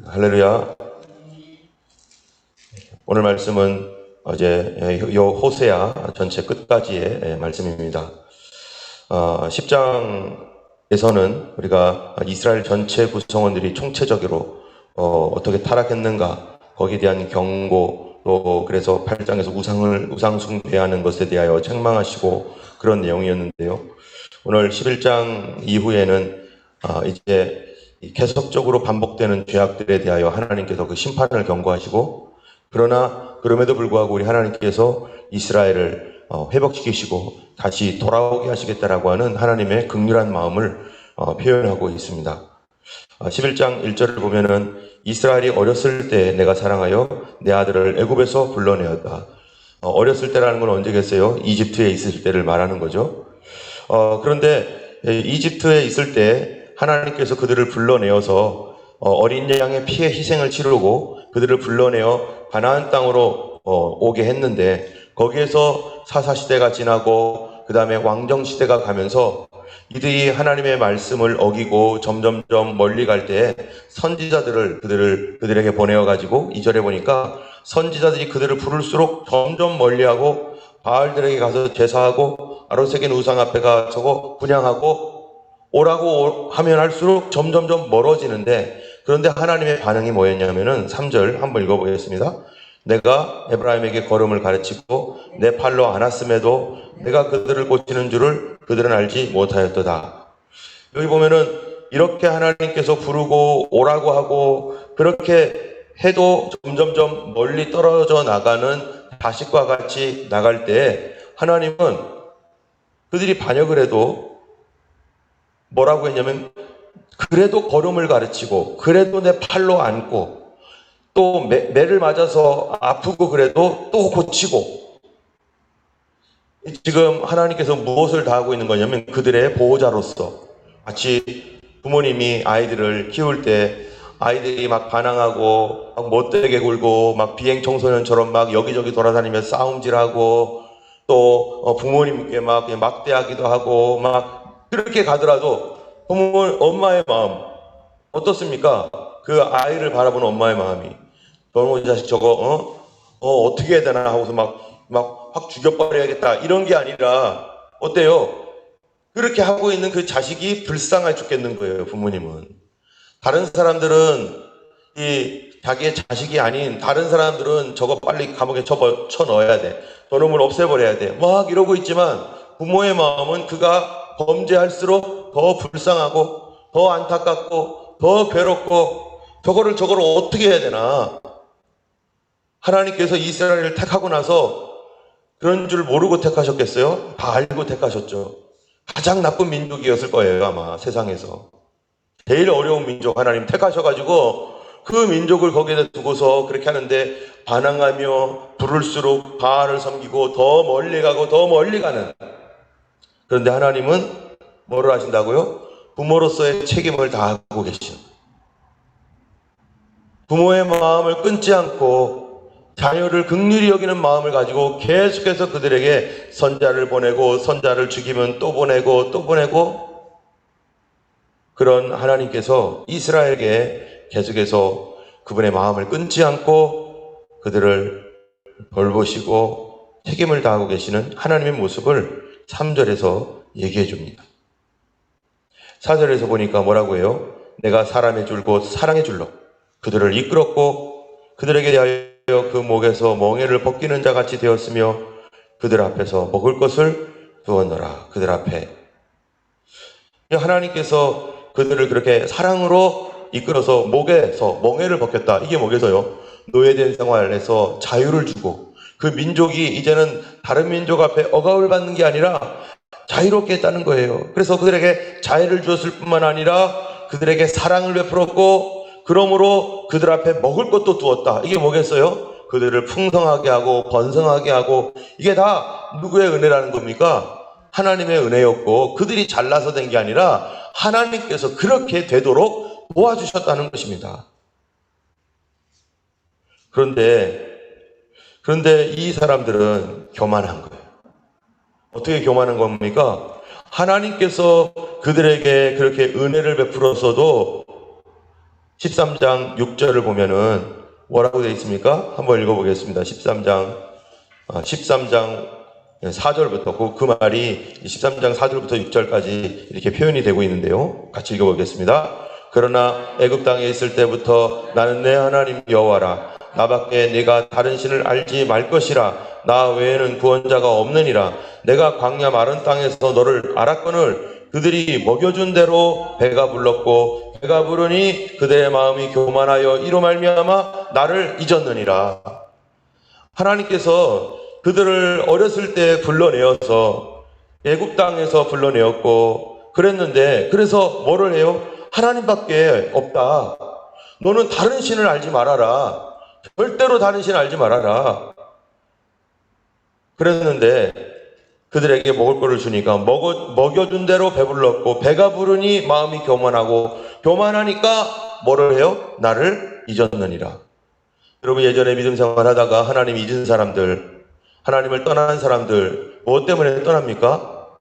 할렐루야. 오늘 말씀은 어제 호세아 전체 끝까지의 말씀입니다. 10장에서는 우리가 이스라엘 전체 구성원들이 총체적으로 어떻게 타락했는가, 거기에 대한 경고, 또 그래서 8장에서 우상 숭배하는 것에 대하여 책망하시고 그런 내용이었는데요. 오늘 11장 이후에는 이제 계속적으로 반복되는 죄악들에 대하여 하나님께서 그 심판을 경고하시고, 그러나 그럼에도 불구하고 우리 하나님께서 이스라엘을 회복시키시고 다시 돌아오게 하시겠다라고 하는 하나님의 긍휼한 마음을 표현하고 있습니다. 11장 1절을 보면은 이스라엘이 어렸을 때 내가 사랑하여 내 아들을 애굽에서 불러내었다. 어렸을 때라는 건 언제겠어요? 이집트에 있을 때를 말하는 거죠. 그런데 이집트에 있을 때 하나님께서 그들을 불러내어서 어린 양의 피의 희생을 치르고 그들을 불러내어 가나안 땅으로 오게 했는데, 거기에서 사사시대가 지나고 그 다음에 왕정시대가 가면서 이들이 하나님의 말씀을 어기고 점점점 멀리 갈 때 선지자들을 그들에게 보내어가지고 2절에 보니까 선지자들이 그들을 부를수록 점점 멀리하고 바알들에게 가서 제사하고 아로새긴 우상 앞에 가서 분향하고 오라고 하면 할수록 점점점 멀어지는데, 그런데 하나님의 반응이 뭐였냐면은 3절 한번 읽어보겠습니다. 내가 에브라임에게 걸음을 가르치고 내 팔로 안았음에도 내가 그들을 고치는 줄을 그들은 알지 못하였도다. 여기 보면은 이렇게 하나님께서 부르고 오라고 하고 그렇게 해도 점점점 멀리 떨어져 나가는 자식과 같이 나갈 때 하나님은 그들이 반역을 해도 뭐라고 했냐면, 그래도 걸음을 가르치고 그래도 내 팔로 안고 또 매를 맞아서 아프고 그래도 또 고치고, 지금 하나님께서 무엇을 다 하고 있는 거냐면 그들의 보호자로서, 마치 부모님이 아이들을 키울 때 아이들이 막 반항하고 막 못되게 굴고 막 비행 청소년처럼 막 여기저기 돌아다니며 싸움질하고 또 부모님께 막 막대하기도 하고 막 그렇게 가더라도 엄마의 마음 어떻습니까? 그 아이를 바라보는 엄마의 마음이, 너무 자식 저거 어떻게 해야 되나 하고서 막 확 죽여버려야겠다 이런 게 아니라 어때요? 그렇게 하고 있는 그 자식이 불쌍해 죽겠는 거예요. 부모님은. 다른 사람들은 자기의 자식이 아닌 다른 사람들은 저거 빨리 감옥에 쳐 넣어야 돼, 저놈을 없애버려야 돼 막 이러고 있지만, 부모의 마음은 그가 범죄할수록 더 불쌍하고 더 안타깝고 더 괴롭고 저거를 어떻게 해야 되나. 하나님께서 이스라엘을 택하고 나서 그런 줄 모르고 택하셨겠어요? 다 알고 택하셨죠. 가장 나쁜 민족이었을 거예요. 아마 세상에서 제일 어려운 민족 하나님 택하셔가지고 그 민족을 거기에 두고서 그렇게 하는데, 반항하며 부를수록 바알을 섬기고 더 멀리 가고 더 멀리 가는. 그런데 하나님은 뭐를 하신다고요? 부모로서의 책임을 다하고 계시죠. 부모의 마음을 끊지 않고 자녀를 긍휼히 여기는 마음을 가지고 계속해서 그들에게 선자를 보내고 선자를 죽이면 또 보내고 또 보내고, 그런 하나님께서 이스라엘에게 계속해서 그분의 마음을 끊지 않고 그들을 돌보시고 책임을 다하고 계시는 하나님의 모습을 3절에서 얘기해 줍니다. 4절에서 보니까 뭐라고 해요? 내가 사람의 줄 곧 사랑의 줄로 그들을 이끌었고 그들에게 대하여 그 목에서 멍에를 벗기는 자 같이 되었으며 그들 앞에서 먹을 것을 두었노라. 그들 앞에 하나님께서 그들을 그렇게 사랑으로 이끌어서 목에서 멍에를 벗겼다. 이게 뭐겠어요? 노예된 생활에서 자유를 주고 그 민족이 이제는 다른 민족 앞에 억압을 받는 게 아니라 자유롭게 했다는 거예요. 그래서 그들에게 자유를 주었을 뿐만 아니라 그들에게 사랑을 베풀었고, 그러므로 그들 앞에 먹을 것도 두었다. 이게 뭐겠어요? 그들을 풍성하게 하고 번성하게 하고, 이게 다 누구의 은혜라는 겁니까? 하나님의 은혜였고, 그들이 잘나서 된 게 아니라 하나님께서 그렇게 되도록 도와주셨다는 것입니다. 그런데 이 사람들은 교만한 거예요. 어떻게 교만한 겁니까? 하나님께서 그들에게 그렇게 은혜를 베풀었어도 13장 6절을 보면은 뭐라고 되어 있습니까? 한번 읽어보겠습니다. 13장 4절부터 그 말이 13장 4절부터 6절까지 이렇게 표현이 되고 있는데요. 같이 읽어보겠습니다. 그러나 애굽 땅에 있을 때부터 나는 내 하나님 여호와라. 나밖에 네가 다른 신을 알지 말 것이라. 나 외에는 구원자가 없느니라. 내가 광야 마른 땅에서 너를 알았거늘 그들이 먹여준 대로 배가 불렀고 배가 부르니 그들의 마음이 교만하여 이로 말미암아 나를 잊었느니라. 하나님께서 그들을 어렸을 때 불러내어서 애굽 땅에서 불러내었고 그랬는데, 그래서 뭐를 해요? 하나님밖에 없다. 너는 다른 신을 알지 말아라. 절대로 다른 신을 알지 말아라. 그랬는데 그들에게 먹을 것을 주니까 먹여준 대로 배불렀고 배가 부르니 마음이 교만하고 교만하니까 뭐를 해요? 나를 잊었느니라. 여러분, 예전에 믿음 생활하다가 하나님 잊은 사람들, 하나님을 떠난 사람들, 무엇 때문에 떠납니까?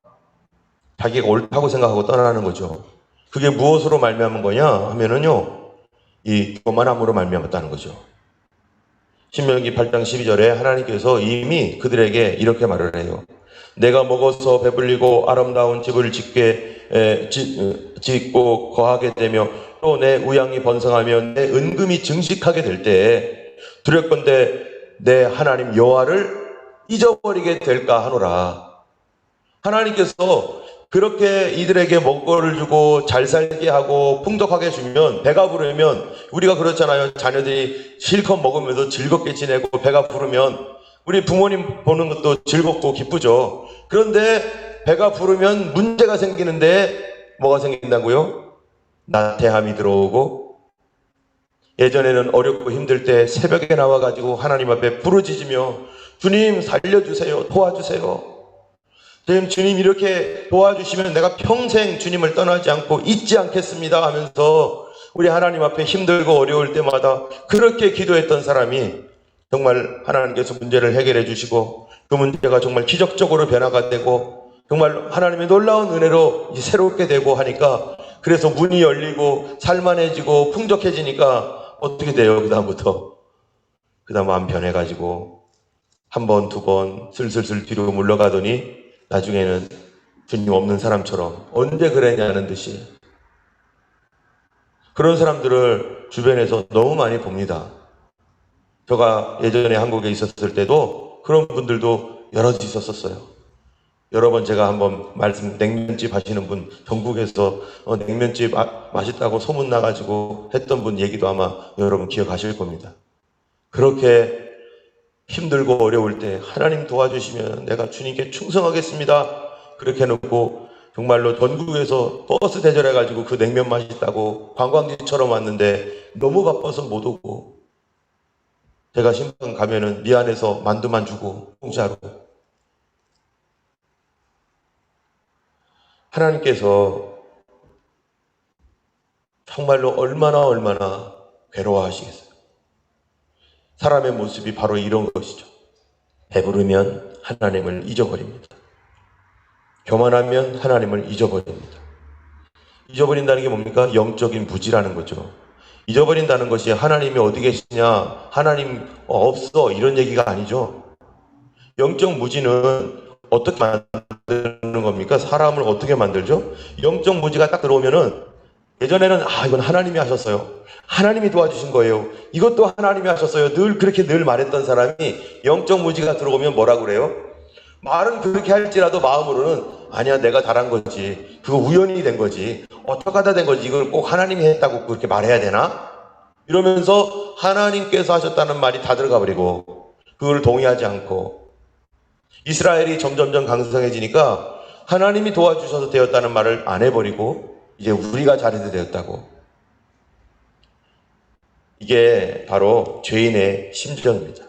자기가 옳다고 생각하고 떠나는 거죠. 그게 무엇으로 말미암은 거냐 하면은요, 이 교만함으로 말미암았다는 거죠. 신명기 8장 12절에 하나님께서 이미 그들에게 이렇게 말을 해요. 내가 먹어서 배불리고 아름다운 집을 짓고 거하게 되며 또 내 우양이 번성하며 내 은금이 증식하게 될 때에 두렵건대 내 하나님 여호와를 잊어버리게 될까 하노라. 하나님께서 그렇게 이들에게 먹거리를 주고 잘 살게 하고 풍족하게 주면, 배가 부르면, 우리가 그렇잖아요. 자녀들이 실컷 먹으면서 즐겁게 지내고 배가 부르면 우리 부모님 보는 것도 즐겁고 기쁘죠. 그런데 배가 부르면 문제가 생기는데 뭐가 생긴다고요? 나태함이 들어오고, 예전에는 어렵고 힘들 때 새벽에 나와가지고 하나님 앞에 부르짖으며 주님 살려주세요, 도와주세요. 주님 이렇게 도와주시면 내가 평생 주님을 떠나지 않고 잊지 않겠습니다 하면서 우리 하나님 앞에 힘들고 어려울 때마다 그렇게 기도했던 사람이 정말 하나님께서 문제를 해결해 주시고 그 문제가 정말 기적적으로 변화가 되고 정말 하나님의 놀라운 은혜로 새롭게 되고 하니까, 그래서 문이 열리고 살만해지고 풍족해지니까 어떻게 돼요? 그 다음 마음 변해가지고 한 번, 두 번 슬슬슬 뒤로 물러가더니 나중에는 주님 없는 사람처럼 언제 그랬냐는 듯이, 그런 사람들을 주변에서 너무 많이 봅니다. 제가 예전에 한국에 있었을 때도 그런 분들도 여럿 있었어요. 여러 번 제가 한번 냉면집 하시는 분, 전국에서 냉면집 맛있다고 소문나가지고 했던 분 얘기도 아마 여러분 기억하실 겁니다. 그렇게 힘들고 어려울 때 하나님 도와주시면 내가 주님께 충성하겠습니다. 그렇게 해놓고 정말로 전국에서 버스 대절해가지고 그 냉면 맛있다고 관광지처럼 왔는데 너무 바빠서 못 오고, 제가 신방 가면은 미안해서 만두만 주고 공짜로. 하나님께서 정말로 얼마나 괴로워하시겠어요. 사람의 모습이 바로 이런 것이죠. 배부르면 하나님을 잊어버립니다. 교만하면 하나님을 잊어버립니다. 잊어버린다는 게 뭡니까? 영적인 무지라는 거죠. 잊어버린다는 것이 하나님이 어디 계시냐, 하나님 없어, 이런 얘기가 아니죠. 영적 무지는 어떻게 만드는 겁니까? 사람을 어떻게 만들죠? 영적 무지가 딱 들어오면은, 예전에는 이건 하나님이 하셨어요, 하나님이 도와주신 거예요, 이것도 하나님이 하셨어요, 늘 말했던 사람이 영적 무지가 들어오면 뭐라고 그래요? 말은 그렇게 할지라도 마음으로는 아니야, 내가 잘한 거지, 그거 우연히 된 거지, 어떡하다 된 거지, 이걸 꼭 하나님이 했다고 그렇게 말해야 되나? 이러면서 하나님께서 하셨다는 말이 다 들어가 버리고 그걸 동의하지 않고, 이스라엘이 점점점 강성해지니까 하나님이 도와주셔서 되었다는 말을 안 해버리고 이제 우리가 잘해서 되었다고. 이게 바로 죄인의 심정입니다.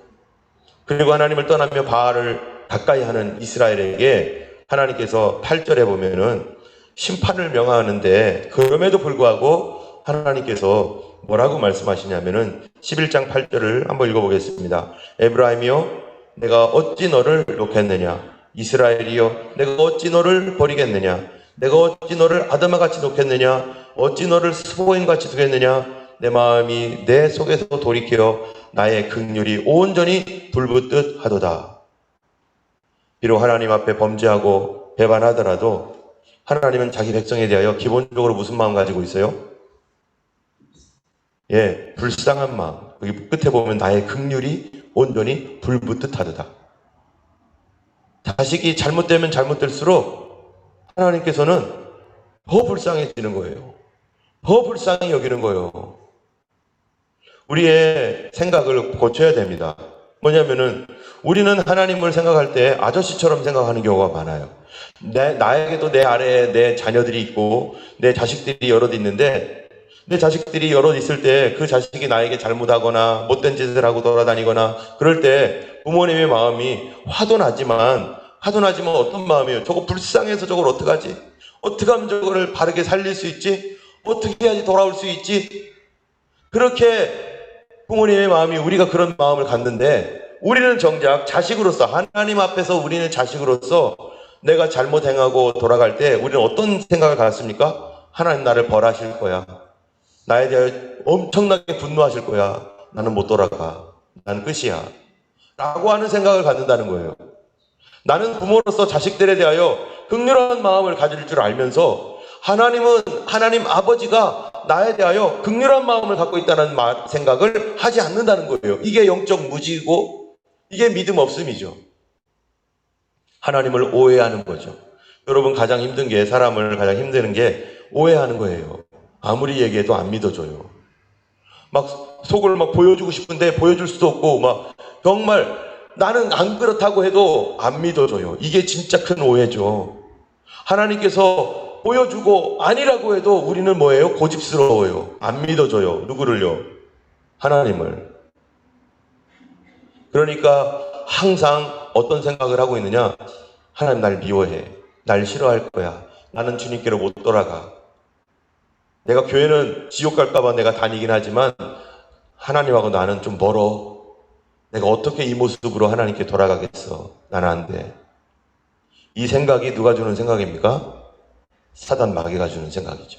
그리고 하나님을 떠나며 바알을 가까이 하는 이스라엘에게 하나님께서 8절에 보면은 심판을 명하는데, 그럼에도 불구하고 하나님께서 뭐라고 말씀하시냐면은 11장 8절을 한번 읽어보겠습니다. 에브라임이여 내가 어찌 너를 놓겠느냐, 이스라엘이여 내가 어찌 너를 버리겠느냐, 내가 어찌 너를 아담아같이 놓겠느냐, 어찌 너를 스보임같이 두겠느냐, 내 마음이 내 속에서 돌이켜 나의 긍휼이 온전히 불붙듯 하도다. 비록 하나님 앞에 범죄하고 배반하더라도 하나님은 자기 백성에 대하여 기본적으로 무슨 마음 가지고 있어요? 예, 불쌍한 마음. 여기 끝에 보면 나의 긍휼이 온전히 불붙듯 하도다. 자식이 잘못되면 잘못될수록 하나님께서는 더 불쌍해지는 거예요. 더 불쌍히 여기는 거예요. 우리의 생각을 고쳐야 됩니다. 뭐냐면은 우리는 하나님을 생각할 때 아저씨처럼 생각하는 경우가 많아요. 나에게도 내 아래에 내 자녀들이 있고 내 자식들이 여럿 있는데, 내 자식들이 여럿 있을 때 그 자식이 나에게 잘못하거나 못된 짓을 하고 돌아다니거나 그럴 때 부모님의 마음이 화도 나지만 어떤 마음이에요? 저거 불쌍해서 저걸 어떡하지? 어떻게 하면 저거를 바르게 살릴 수 있지? 어떻게 해야지 돌아올 수 있지? 그렇게 부모님의 마음이, 우리가 그런 마음을 갖는데, 우리는 정작 자식으로서, 하나님 앞에서 우리는 자식으로서 내가 잘못 행하고 돌아갈 때 우리는 어떤 생각을 갖습니까? 하나님 나를 벌하실 거야. 나에 대하여 엄청나게 분노하실 거야. 나는 못 돌아가. 나는 끝이야. 라고 하는 생각을 갖는다는 거예요. 나는 부모로서 자식들에 대하여 긍휼한 마음을 가질 줄 알면서 하나님 아버지가 나에 대하여 긍휼한 마음을 갖고 있다는 생각을 하지 않는다는 거예요. 이게 영적 무지고 이게 믿음 없음이죠. 하나님을 오해하는 거죠. 여러분, 가장 힘든 게, 사람을 가장 힘드는 게 오해하는 거예요. 아무리 얘기해도 안 믿어줘요. 막 속을 막 보여주고 싶은데 보여줄 수도 없고, 막 정말 나는 안 그렇다고 해도 안 믿어줘요. 이게 진짜 큰 오해죠. 하나님께서 보여주고 아니라고 해도 우리는 뭐예요? 고집스러워요. 안 믿어줘요. 누구를요? 하나님을. 그러니까 항상 어떤 생각을 하고 있느냐? 하나님 날 미워해. 날 싫어할 거야. 나는 주님께로 못 돌아가. 내가 교회는 지옥 갈까봐 내가 다니긴 하지만 하나님하고 나는 좀 멀어. 내가 어떻게 이 모습으로 하나님께 돌아가겠어? 나는 안 돼. 이 생각이 누가 주는 생각입니까? 사단 마귀가 주는 생각이죠.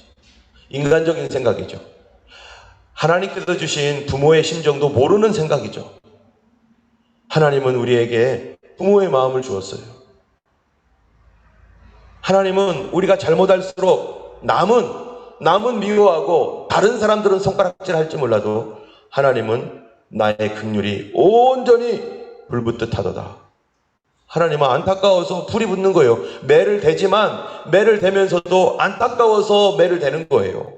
인간적인 생각이죠. 하나님께서 주신 부모의 심정도 모르는 생각이죠. 하나님은 우리에게 부모의 마음을 주었어요. 하나님은 우리가 잘못할수록 남은 미워하고 다른 사람들은 손가락질 할지 몰라도 하나님은 나의 긍휼이 온전히 불붙듯 하도다. 하나님은 안타까워서 불이 붙는 거예요. 매를 대지만 매를 대면서도 안타까워서 매를 대는 거예요.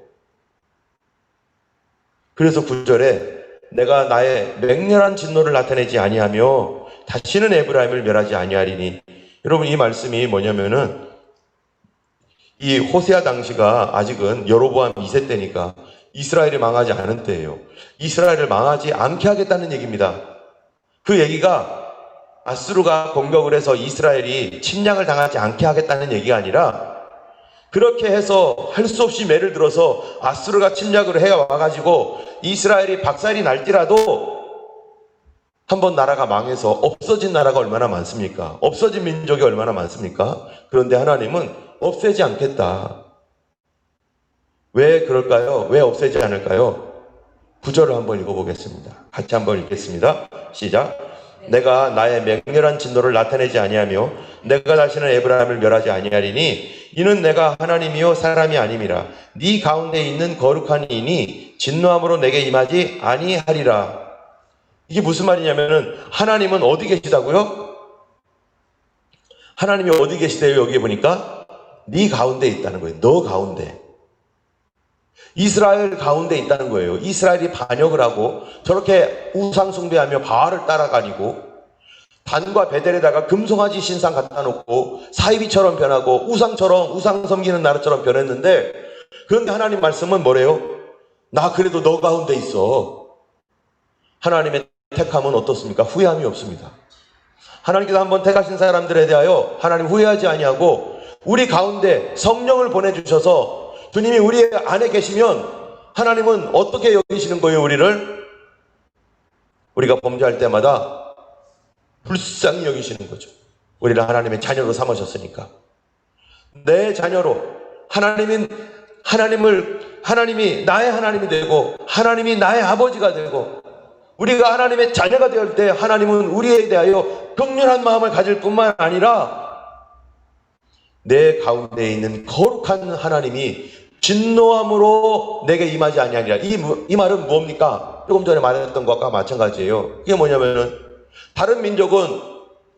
그래서 9절에 내가 나의 맹렬한 진노를 나타내지 아니하며 다시는 에브라임을 멸하지 아니하리니, 여러분 이 말씀이 뭐냐면은 이 호세아 당시가 아직은 여로보암 2세 때니까 이스라엘이 망하지 않은 때예요. 이스라엘을 망하지 않게 하겠다는 얘기입니다. 그 얘기가 아수르가 공격을 해서 이스라엘이 침략을 당하지 않게 하겠다는 얘기가 아니라, 그렇게 해서 할 수 없이 매를 들어서 아수르가 침략을 해와가지고 이스라엘이 박살이 날지라도 한번 나라가 망해서 없어진 나라가 얼마나 많습니까? 없어진 민족이 얼마나 많습니까? 그런데 하나님은 없애지 않겠다. 왜 그럴까요? 왜 없애지 않을까요? 9절을 한번 읽어보겠습니다. 같이 한번 읽겠습니다. 시작. 내가 나의 맹렬한 진노를 나타내지 아니하며 내가 다시는 에브라임을 멸하지 아니하리니 이는 내가 하나님이요 사람이 아님이라. 네 가운데 있는 거룩한 이니 진노함으로 내게 임하지 아니하리라. 이게 무슨 말이냐면은 하나님은 어디 계시다고요? 하나님이 어디 계시대요? 여기 보니까 네 가운데 있다는 거예요. 너 가운데. 이스라엘 가운데 있다는 거예요. 이스라엘이 반역을 하고 저렇게 우상 숭배하며 바알을 따라다니고 단과 베델에다가 금송아지 신상 갖다 놓고 사이비처럼 변하고 우상 섬기는 나라처럼 변했는데, 그런데 하나님 말씀은 뭐래요? 나 그래도 너 가운데 있어. 하나님의 택함은 어떻습니까? 후회함이 없습니다. 하나님께서 한번 택하신 사람들에 대하여 하나님 후회하지 아니하고 우리 가운데 성령을 보내주셔서 주님이 우리 안에 계시면 하나님은 어떻게 여기시는 거예요? 우리가 범죄할 때마다 불쌍히 여기시는 거죠. 우리를 하나님의 자녀로 삼으셨으니까. 내 자녀로 하나님을 하나님이 나의 하나님이 되고 하나님이 나의 아버지가 되고 우리가 하나님의 자녀가 될 때 하나님은 우리에 대하여 긍휼한 마음을 가질 뿐만 아니라 내 가운데 있는 거룩한 하나님이 진노함으로 내게 임하지 아니하리라. 이 말은 뭡니까? 조금 전에 말했던 것과 마찬가지예요. 이게 뭐냐면은 다른 민족은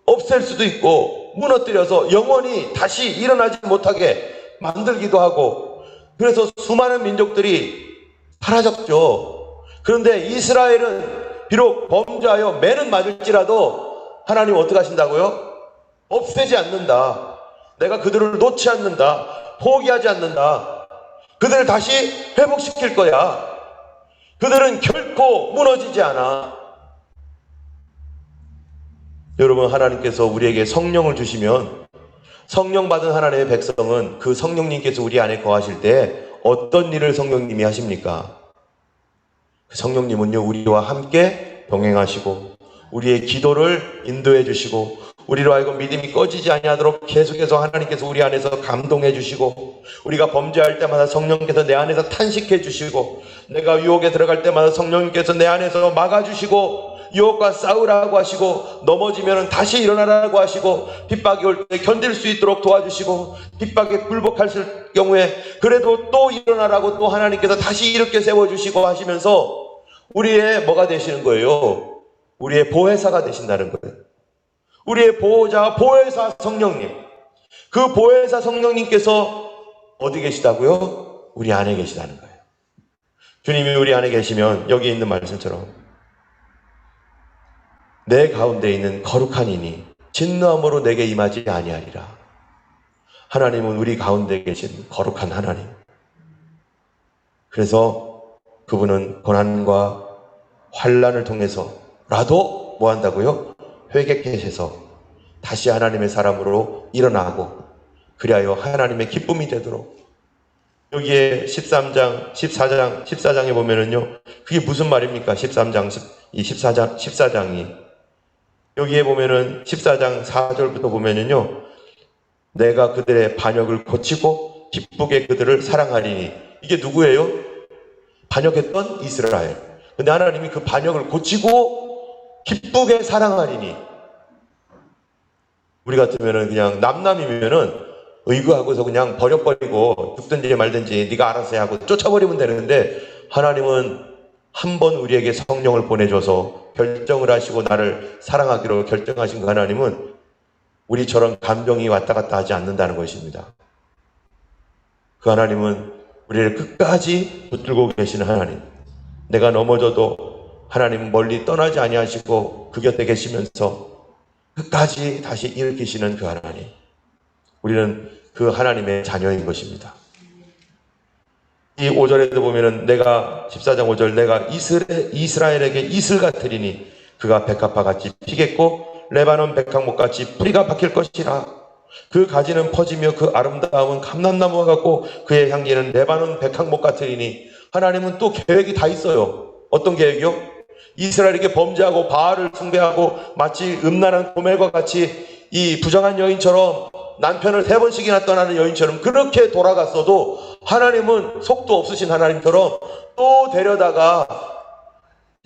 없앨 수도 있고 무너뜨려서 영원히 다시 일어나지 못하게 만들기도 하고 그래서 수많은 민족들이 사라졌죠. 그런데 이스라엘은 비록 범죄하여 매는 맞을지라도 하나님 어떻게 하신다고요? 없애지 않는다. 내가 그들을 놓지 않는다. 포기하지 않는다. 그들을 다시 회복시킬 거야. 그들은 결코 무너지지 않아. 여러분, 하나님께서 우리에게 성령을 주시면 성령 받은 하나님의 백성은 그 성령님께서 우리 안에 거하실 때 어떤 일을 성령님이 하십니까? 성령님은요, 우리와 함께 동행하시고 우리의 기도를 인도해 주시고 우리로 하여금 믿음이 꺼지지 아니하도록 계속해서 하나님께서 우리 안에서 감동해 주시고 우리가 범죄할 때마다 성령께서 내 안에서 탄식해 주시고 내가 유혹에 들어갈 때마다 성령님께서 내 안에서 막아주시고 유혹과 싸우라고 하시고 넘어지면 다시 일어나라고 하시고 핍박이 올 때 견딜 수 있도록 도와주시고 핍박에 굴복할 경우에 그래도 또 일어나라고 또 하나님께서 다시 이렇게 세워주시고 하시면서 우리의 뭐가 되시는 거예요? 우리의 보혜사가 되신다는 거예요. 우리의 보호자, 보혜사 성령님. 그 보혜사 성령님께서 어디 계시다고요? 우리 안에 계시다는 거예요. 주님이 우리 안에 계시면 여기 있는 말씀처럼 내 가운데 있는 거룩한 이니 진노함으로 내게 임하지 아니하리라. 하나님은 우리 가운데 계신 거룩한 하나님. 그래서 그분은 고난과 환난을 통해서라도 뭐 한다고요? 회개케 하셔서 다시 하나님의 사람으로 일어나고 그리하여 하나님의 기쁨이 되도록 여기에 14장에 보면은요, 그게 무슨 말입니까? 14장이 여기에 보면은 14장 4절부터 보면은요, 내가 그들의 반역을 고치고 기쁘게 그들을 사랑하리니. 이게 누구예요? 반역했던 이스라엘. 근데 하나님이 그 반역을 고치고 기쁘게 사랑하리니. 우리 같으면은 그냥 남남이면은 의거하고서 그냥 버려버리고 죽든지 말든지 네가 알아서 해 하고 쫓아버리면 되는데 하나님은 한 번 우리에게 성령을 보내줘서 결정을 하시고 나를 사랑하기로 결정하신 그 하나님은 우리처럼 감정이 왔다 갔다 하지 않는다는 것입니다. 그 하나님은 우리를 끝까지 붙들고 계시는 하나님. 내가 넘어져도 하나님은 멀리 떠나지 아니하시고 그 곁에 계시면서 끝까지 다시 일으키시는 그 하나님. 우리는 그 하나님의 자녀인 것입니다. 이 5절에도 보면은 내가 14장 5절 내가 이스라엘에게 이슬 같으리니 그가 백합화 같이 피겠고 레바논 백향목 같이 뿌리가 박힐 것이라. 그 가지는 퍼지며 그 아름다움은 감람나무와 같고 그의 향기는 레바논 백향목 같으리니. 하나님은 또 계획이 다 있어요. 어떤 계획이요? 이스라엘에게 범죄하고 바알을 숭배하고 마치 음란한 고멜과 같이 이 부정한 여인처럼 남편을 3번씩이나 떠나는 여인처럼 그렇게 돌아갔어도 하나님은 속도 없으신 하나님처럼 또 데려다가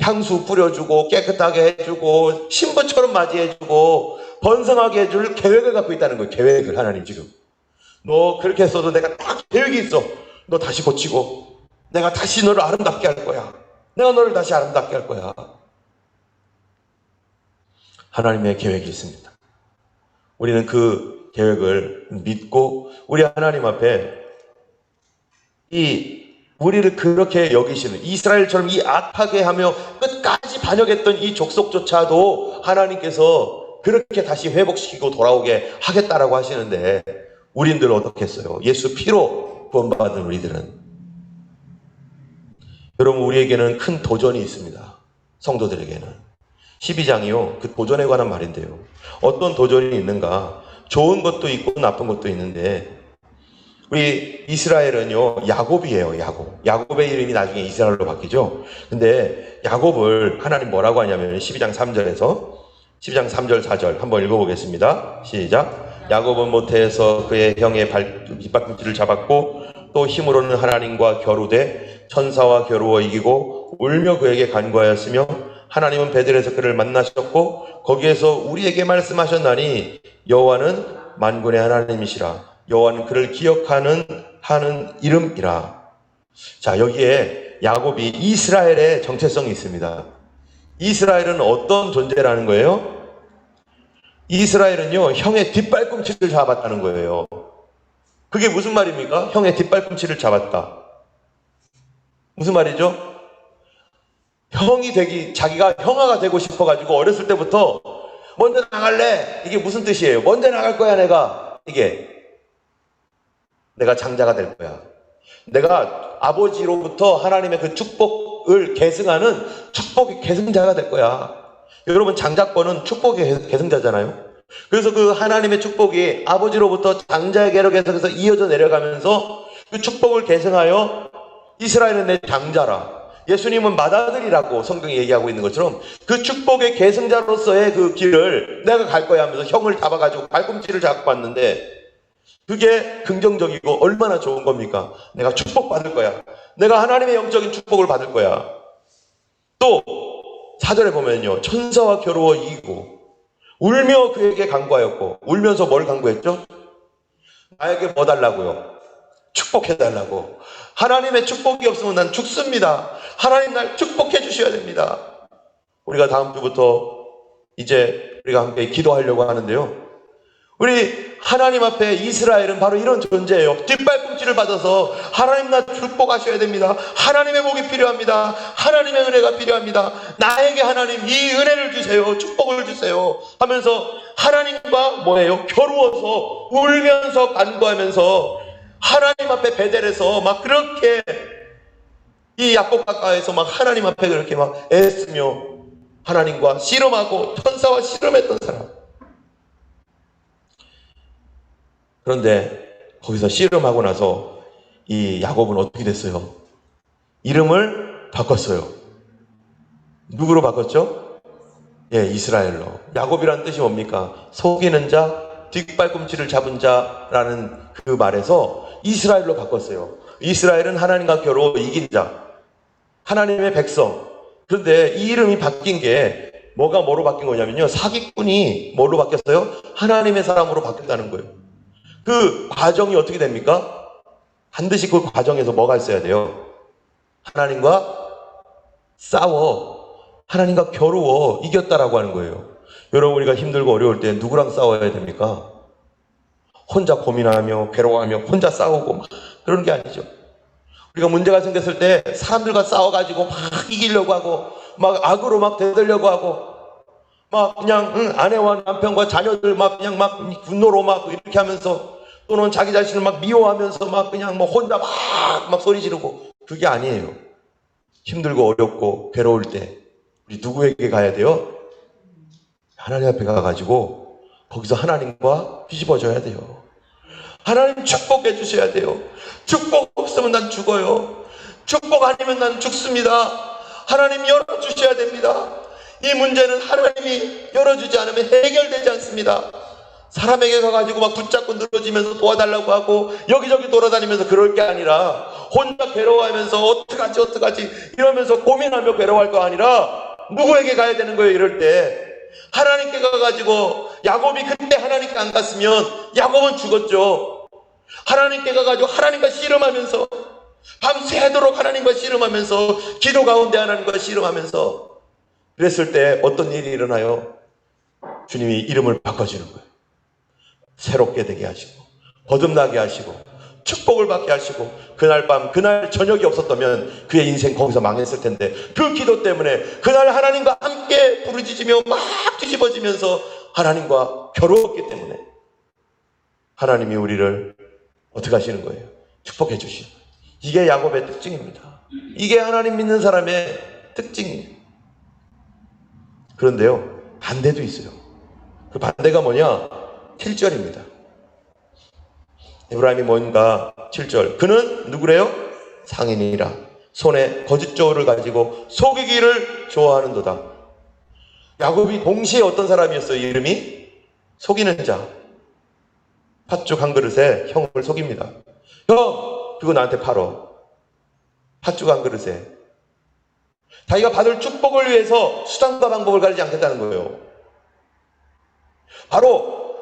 향수 뿌려주고 깨끗하게 해주고 신부처럼 맞이해주고 번성하게 해줄 계획을 갖고 있다는 거예요. 계획을 하나님 지금. 너 그렇게 했어도 내가 딱 계획이 있어. 너 다시 고치고 내가 다시 너를 아름답게 할 거야. 내가 너를 다시 아름답게 할 거야. 하나님의 계획이 있습니다. 우리는 그 계획을 믿고 우리 하나님 앞에 우리를 그렇게 여기시는 이스라엘처럼 이 악하게 하며 끝까지 반역했던 이 족속조차도 하나님께서 그렇게 다시 회복시키고 돌아오게 하겠다라고 하시는데 우리들 어떻게 했어요? 예수 피로 구원받은 우리들은. 여러분, 우리에게는 큰 도전이 있습니다. 성도들에게는. 12장이요. 그 도전에 관한 말인데요. 어떤 도전이 있는가? 좋은 것도 있고 나쁜 것도 있는데 우리 이스라엘은요. 야곱이에요. 야곱의 이름이 나중에 이스라엘로 바뀌죠. 근데 야곱을 하나님 뭐라고 하냐면 12장 3절에서 12장 3절 4절 한번 읽어보겠습니다. 시작. 야곱은 모태에서 그의 형의 뒷발꿈치를 잡았고 또 힘으로는 하나님과 겨루되 천사와 겨루어 이기고 울며 그에게 간구하였으며 하나님은 베델에서 그를 만나셨고 거기에서 우리에게 말씀하셨나니 여호와는 만군의 하나님이시라. 여호와는 그를 기억하는 하는 이름이라. 자, 여기에 야곱이 이스라엘의 정체성이 있습니다. 이스라엘은 어떤 존재라는 거예요? 이스라엘은요, 형의 뒷발꿈치를 잡았다는 거예요. 그게 무슨 말입니까? 형의 뒷발꿈치를 잡았다. 무슨 말이죠? 자기가 형아가 되고 싶어가지고 어렸을 때부터 먼저 나갈래. 이게 무슨 뜻이에요? 먼저 나갈 거야, 내가. 내가 장자가 될 거야. 내가 아버지로부터 하나님의 그 축복을 계승하는 축복의 계승자가 될 거야. 여러분, 장자권은 축복의 계승자잖아요. 그래서 그 하나님의 축복이 아버지로부터 장자에게로 계속해서 이어져 내려가면서 그 축복을 계승하여 이스라엘은 내 장자라. 예수님은 맏아들이라고 성경이 얘기하고 있는 것처럼 그 축복의 계승자로서의 그 길을 내가 갈 거야 하면서 형을 잡아가지고 발꿈치를 잡고 왔는데, 그게 긍정적이고 얼마나 좋은 겁니까? 내가 축복받을 거야. 내가 하나님의 영적인 축복을 받을 거야. 또 4절에 보면요, 천사와 겨루어 이기고 울며 그에게 간구하였고, 울면서 뭘 간구했죠? 나에게 뭐 달라고요? 축복해달라고. 하나님의 축복이 없으면 난 죽습니다. 하나님 날 축복해 주셔야 됩니다. 우리가 다음 주부터 이제 우리가 함께 기도하려고 하는데요, 우리 하나님 앞에 이스라엘은 바로 이런 존재예요. 뒷발꿈치를 받아서 하나님 나 축복하셔야 됩니다. 하나님의 복이 필요합니다. 하나님의 은혜가 필요합니다. 나에게 하나님 이 은혜를 주세요. 축복을 주세요 하면서 하나님과 뭐예요? 겨루어서 울면서 간구하면서 하나님 앞에 베델에서 막 그렇게 이 야곱 가까이에서 막 하나님 앞에 그렇게 막 애쓰며 하나님과 씨름하고 천사와 씨름했던 사람. 그런데 거기서 씨름하고 나서 이 야곱은 어떻게 됐어요? 이름을 바꿨어요. 누구로 바꿨죠? 예, 이스라엘로. 야곱이라는 뜻이 뭡니까? 속이는 자, 뒷발꿈치를 잡은 자라는 그 말에서 이스라엘로 바꿨어요. 이스라엘은 하나님과 겨루어 이긴 자, 하나님의 백성. 그런데 이 이름이 바뀐 게 뭐로 바뀐 거냐면요, 사기꾼이 뭘로 바뀌었어요? 하나님의 사람으로 바뀌었다는 거예요. 그 과정이 어떻게 됩니까? 반드시 그 과정에서 뭐가 있어야 돼요? 하나님과 싸워, 하나님과 겨루어 이겼다라고 하는 거예요. 여러분, 우리가 힘들고 어려울 때 누구랑 싸워야 됩니까? 혼자 고민하며 괴로워하며 혼자 싸우고 막 그런 게 아니죠. 우리가 문제가 생겼을 때 사람들과 싸워가지고 막 이기려고 하고 막 악으로 막 대들려고 하고 막 그냥 아내와 남편과 자녀들 막 그냥 막 분노로 막 이렇게 하면서, 또는 자기 자신을 막 미워하면서 막 그냥 뭐 혼자 막 소리 지르고, 그게 아니에요. 힘들고 어렵고 괴로울 때 우리 누구에게 가야 돼요? 하나님 앞에 가가지고 거기서 하나님과 뒤집어져야 돼요. 하나님 축복해 주셔야 돼요. 축복 없으면 난 죽어요. 축복 아니면 난 죽습니다. 하나님 열어주셔야 됩니다. 이 문제는 하나님이 열어주지 않으면 해결되지 않습니다. 사람에게 가가지고 막 붙잡고 늘어지면서 도와달라고 하고 여기저기 돌아다니면서 그럴 게 아니라, 혼자 괴로워하면서 어떡하지 이러면서 고민하며 괴로워할 거 아니라 누구에게 가야 되는 거예요? 이럴 때 하나님께 가가지고, 야곱이 그때 하나님께 안 갔으면 야곱은 죽었죠. 하나님께 가가지고 하나님과 씨름하면서 밤새도록 하나님과 씨름하면서 기도 가운데 하나님과 씨름하면서 그랬을 때 어떤 일이 일어나요? 주님이 이름을 바꿔주는 거예요. 새롭게 되게 하시고 거듭나게 하시고 축복을 받게 하시고, 그날 밤 그날 저녁이 없었다면 그의 인생 거기서 망했을 텐데, 그 기도 때문에 그날 하나님과 함께 부르짖으며 막 뒤집어지면서 하나님과 겨루었기 때문에 하나님이 우리를 어떻게 하시는 거예요? 축복해 주시는 거예요. 이게 야곱의 특징입니다. 이게 하나님 믿는 사람의 특징이에요. 그런데요, 반대도 있어요. 그 반대가 뭐냐? 7절입니다. 에브라임이 뭔가 7절. 그는 누구래요? 상인이라 손에 거짓저울을 가지고 속이기를 좋아하는도다. 야곱이 동시에 어떤 사람이었어요? 이름이? 속이는 자. 팥죽 한 그릇에 형을 속입니다. 형, 그거 나한테 팔어. 팥죽 한 그릇에. 자기가 받을 축복을 위해서 수단과 방법을 가리지 않겠다는 거예요. 바로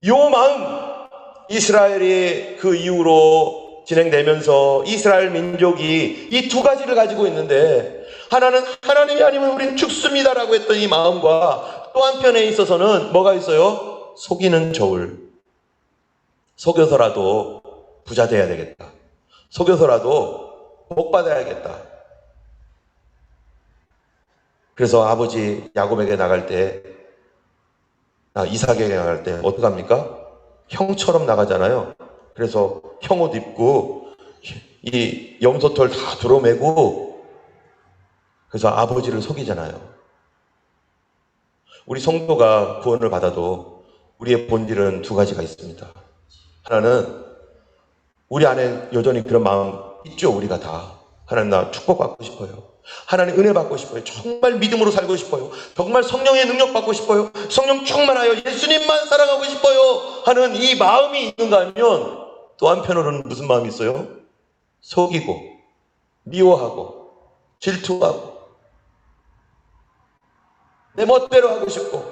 이 마음, 이스라엘이 그 이후로 진행되면서 이스라엘 민족이 이 두 가지를 가지고 있는데, 하나는 하나님이 아니면 우리는 죽습니다라고 했던 이 마음과, 또 한편에 있어서는 뭐가 있어요? 속이는 저울. 속여서라도 부자 돼야 되겠다. 속여서라도 복 받아야겠다. 그래서 아버지 야곱에게 나갈 때, 이삭에게 나갈 때 어떡합니까? 형처럼 나가잖아요. 그래서 형옷 입고 이 염소털 다 드러매고, 그래서 아버지를 속이잖아요. 우리 성도가 구원을 받아도 우리의 본질은 두 가지가 있습니다. 하나는 우리 안에 여전히 그런 마음 있죠. 우리가 다 하나님, 나 축복받고 싶어요. 하나님 은혜 받고 싶어요. 정말 믿음으로 살고 싶어요. 정말 성령의 능력 받고 싶어요. 성령 충만하여 예수님만 사랑하고 싶어요 하는 이 마음이 있는가 하면, 또 한편으로는 무슨 마음이 있어요? 속이고 미워하고 질투하고 내 멋대로 하고 싶고,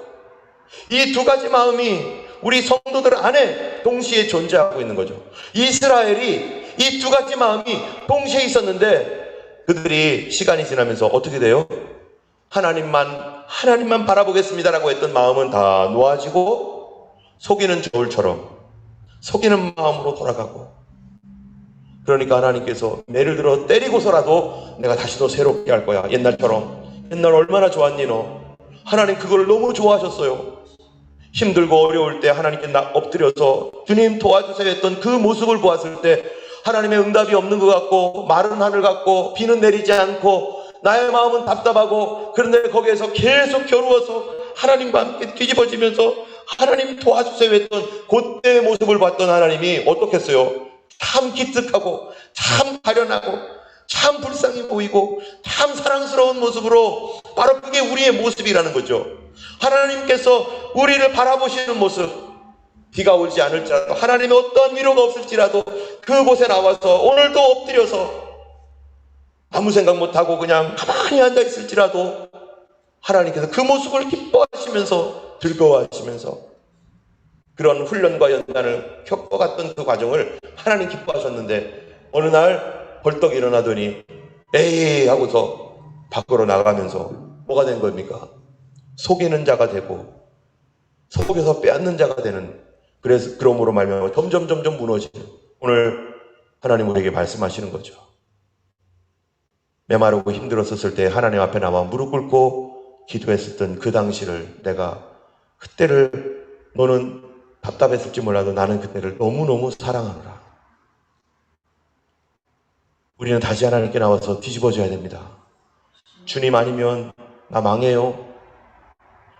이 두 가지 마음이 우리 성도들 안에 동시에 존재하고 있는 거죠. 이스라엘이 이 두 가지 마음이 동시에 있었는데, 그들이 시간이 지나면서 어떻게 돼요? 하나님만 바라보겠습니다라고 했던 마음은 다 놓아지고, 속이는 저울처럼 속이는 마음으로 돌아가고, 그러니까 하나님께서 예를 들어 때리고서라도 내가 다시 더 새롭게 할 거야. 옛날처럼. 옛날 얼마나 좋았니 너? 하나님 그걸 너무 좋아하셨어요. 힘들고 어려울 때 하나님께 엎드려서 주님 도와주세요 했던 그 모습을 보았을 때, 하나님의 응답이 없는 것 같고, 마른 하늘 같고, 비는 내리지 않고, 나의 마음은 답답하고, 그런데 거기에서 계속 겨루어서 하나님과 함께 뒤집어지면서 하나님 도와주세요 했던 그때의 모습을 봤던 하나님이 어떻겠어요? 참 기특하고, 참 가련하고, 참 불쌍히 보이고, 참 사랑스러운 모습으로, 바로 그게 우리의 모습이라는 거죠. 하나님께서 우리를 바라보시는 모습, 비가 오지 않을지라도, 하나님의 어떠한 위로가 없을지라도 그곳에 나와서 오늘도 엎드려서 아무 생각 못하고 그냥 가만히 앉아있을지라도 하나님께서 그 모습을 기뻐하시면서 즐거워하시면서 그런 훈련과 연단을 겪어갔던 그 과정을 하나님 기뻐하셨는데, 어느 날 벌떡 일어나더니 에이 하고서 밖으로 나가면서 뭐가 된 겁니까? 속이는 자가 되고 속여서 빼앗는 자가 되는, 그래서 그러므로 말미암아 점점 무너지는, 오늘 하나님 우리에게 말씀하시는 거죠. 메마르고 힘들었을 때 하나님 앞에 나와 무릎 꿇고 기도했었던 그 당시를, 내가 그때를, 너는 답답했을지 몰라도 나는 그때를 너무너무 사랑하노라. 우리는 다시 하나님께 나와서 뒤집어져야 됩니다. 주님 아니면 나 망해요.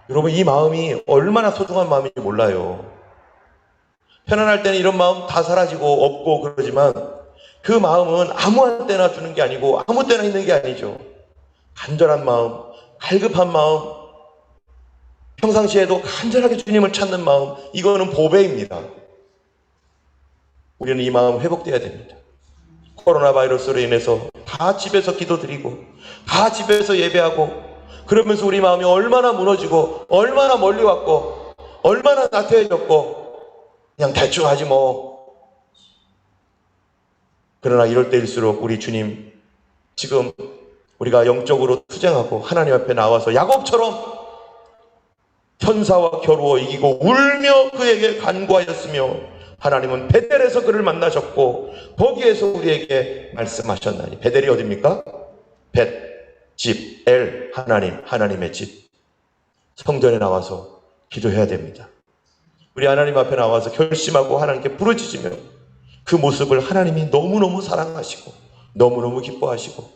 여러분, 이 마음이 얼마나 소중한 마음인지 몰라요. 편안할 때는 이런 마음 다 사라지고 없고 그러지만, 그 마음은 아무 때나 주는 게 아니고 아무 때나 있는 게 아니죠. 간절한 마음, 갈급한 마음, 평상시에도 간절하게 주님을 찾는 마음, 이거는 보배입니다. 우리는 이 마음 회복돼야 됩니다. 코로나 바이러스로 인해서 다 집에서 기도드리고 다 집에서 예배하고, 그러면서 우리 마음이 얼마나 무너지고 얼마나 멀리 왔고 얼마나 나태해졌고, 그냥 대충 하지 뭐. 그러나 이럴 때일수록 우리 주님, 지금 우리가 영적으로 투쟁하고 하나님 앞에 나와서 야곱처럼 현사와 겨루어 이기고 울며 그에게 간구하였으며, 하나님은 베델에서 그를 만나셨고 거기에서 우리에게 말씀하셨나니. 베델이 어디입니까? 벳, 집, 엘, 하나님의 집. 성전에 나와서 기도해야 됩니다. 우리 하나님 앞에 나와서 결심하고 하나님께 부르짖으며, 그 모습을 하나님이 너무너무 사랑하시고 너무너무 기뻐하시고,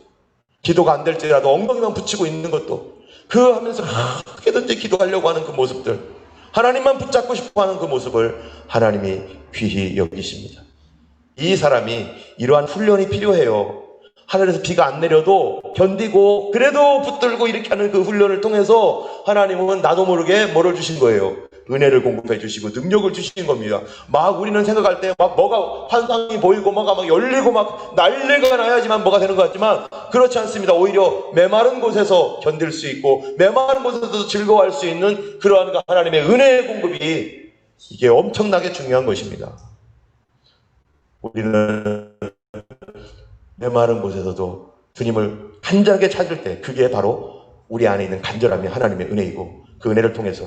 기도가 안 될지라도 엉덩이만 붙이고 있는 것도 그 하면서 어떻게든지 기도하려고 하는 그 모습들, 하나님만 붙잡고 싶어하는 그 모습을 하나님이 귀히 여기십니다. 이 사람이 이러한 훈련이 필요해요. 하늘에서 비가 안 내려도 견디고 그래도 붙들고 이렇게 하는 그 훈련을 통해서 하나님은 나도 모르게 뭐를 주신 거예요? 은혜를 공급해 주시고 능력을 주시는 겁니다. 막 우리는 생각할 때 막 뭐가 환상이 보이고 뭐가 막 열리고 막 난리가 나야지만 뭐가 되는 것 같지만 그렇지 않습니다. 오히려 메마른 곳에서 견딜 수 있고 메마른 곳에서도 즐거워할 수 있는 그러한 하나님의 은혜의 공급이 이게 엄청나게 중요한 것입니다. 우리는 메마른 곳에서도 주님을 간절하게 찾을 때 그게 바로 우리 안에 있는 간절함이 하나님의 은혜이고 그 은혜를 통해서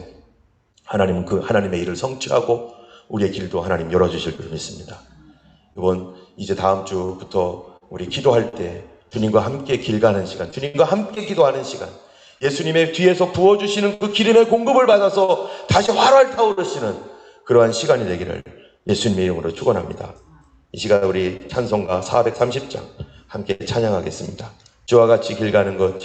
하나님은 그 하나님의 일을 성취하고 우리의 길도 하나님 열어주실 줄 믿습니다. 이번 이제 다음 주부터 우리 기도할 때 주님과 함께 길 가는 시간, 주님과 함께 기도하는 시간, 예수님의 뒤에서 부어주시는 그 기름의 공급을 받아서 다시 활활 타오르시는 그러한 시간이 되기를 예수님의 이름으로 축원합니다. 이 시간 우리 찬송가 430장 함께 찬양하겠습니다. 주와 같이 길 가는 것